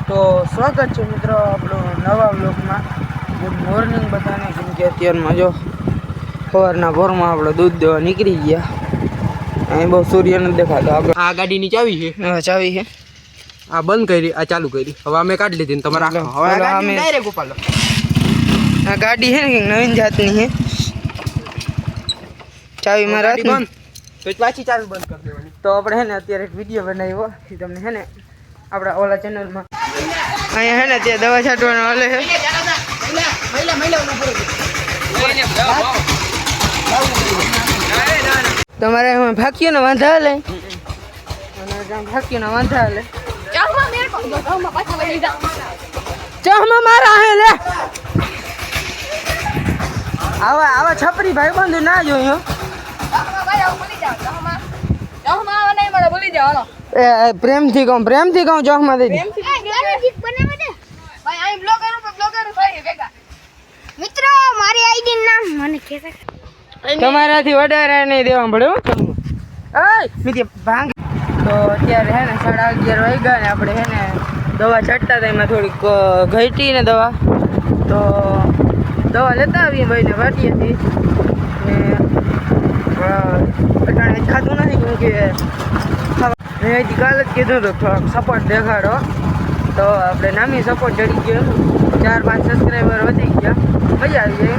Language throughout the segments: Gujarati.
તો સ્વાગત છે મિત્રો આપણો નવા બ્લોગમાં। ગુડ મોર્નિંગ બધાને, કેમ કે અત્યારમાં જો સવારના ભોરમાં આપણે દૂધ દેવા નીકળી ગયા। અહીં બહુ સૂર્ય નથી દેખાતો। આગળ આ ગાડીની ચાવી છે, ચાવી છે, આ બંધ કરી, આ ચાલુ કરી, હવે અમે કાઢી લીધી ને તમારે રાખો। હવે આ ગાડી ડાયરેક્ટ ઉપાડો। આ ગાડી છે ને કંઈક નવીન જાતની છે, ચાવી મારા હાથમાં તો પાછી ચાવી બંધ કરી દેવાની। તો આપણે છે ને અત્યારે એક વિડીયો બનાવ્યો એ તમને છે ને આપણા ઓલા ચેનલમાં અહીંયા છે ને ત્યાં દવા છાંટવાનો હાલે છે। તમારે એમાં ફાક્યું ને વાંધા હાલે, અને ફાક્યું ને વાંધા હાલે ચહમાં મારા હે લે આવા આવા છપરી ભાઈ બંધ ના જોયો। પ્રેમથી કહું ચોકમાં દઈ મિત્રો મારી આઈડી નામ મને કહેતા તમારાથી વધારે નહીં દેવા પડે ભાંગ। તો અત્યારે હે ને 11:30 વાગ્યા ને આપણે હે ને દવા છાંટતા હતા, એમાં થોડીક ઘટી ને દવા, તો દવા લેતા આવીએ ભાઈને વાટીએથી ને અટાણે ખાધું નથી કેમ કે મેં હજી કાલે જ કીધું હતું થોડોક સપોર્ટ દેખાડો, તો આપણે નામી સપોર્ટ ચડી ગયો, 4-5 સબસ્ક્રાઈબર વધી ગયા, મજા આવી જાય।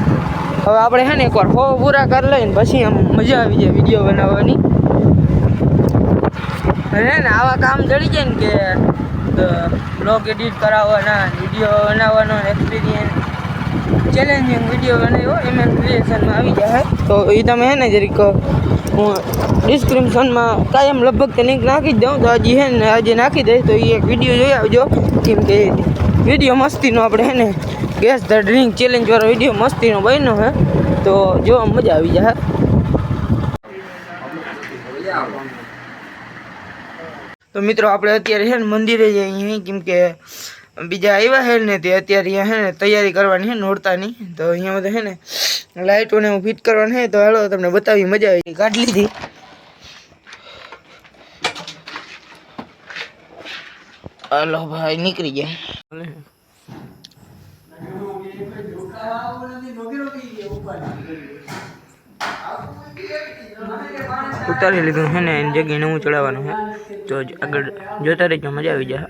હવે આપણે છે ને એકવાર 100 પૂરા કરી લઈને પછી આમ મજા આવી જાય વિડીયો બનાવવાની। અને ને આવા કામ ચડી જાય ને કે બ્લોગ એડિટ કરાવવાના, વિડીયો બનાવવાનો એક્સપિરિયન્સ, ચેલેન્જિંગ વિડીયો બનાવ્યો એમાં ક્રિએશનમાં આવી જાય। તો એ તમે છે ને જરીક હું ડિસ્ક્રિપ્શનમાં કાયમ લગભગ તે લિંક નાખી જ દઉં, તો હજી છે ને આજે નાખી દઈશ, તો એ એક વિડીયો જોઈ આવજો, કેમ કે વિડીયો મસ્તીનો આપણે છે ને ગેસ ધ ડ્રિંક ચેલેન્જવાળો વિડીયો મસ્તીનો બન્યો છે, તો જોવા મજા આવી જાય। તો મિત્રો આપણે અત્યારે છે ને મંદિરે જઈએ, કેમ કે બીજા આવ્યા છે ને તે અત્યારે અહીંયા છે ને તૈયારી કરવાની છે નોરતાની, તો અહીંયા બધા છે ને લાઇટોને હું ફિટ કરવાનું છે, તો હાલો તમને બતાવી, મજા આવી કાઢી લીધી। હાલો ભાઈ નીકળી ગયા, ઉતારી લીધું છે ને એની જગ્યાએ નવું ચડાવવાનું છે, તો આગળ જોતા રહેજો, મજા આવી જાય।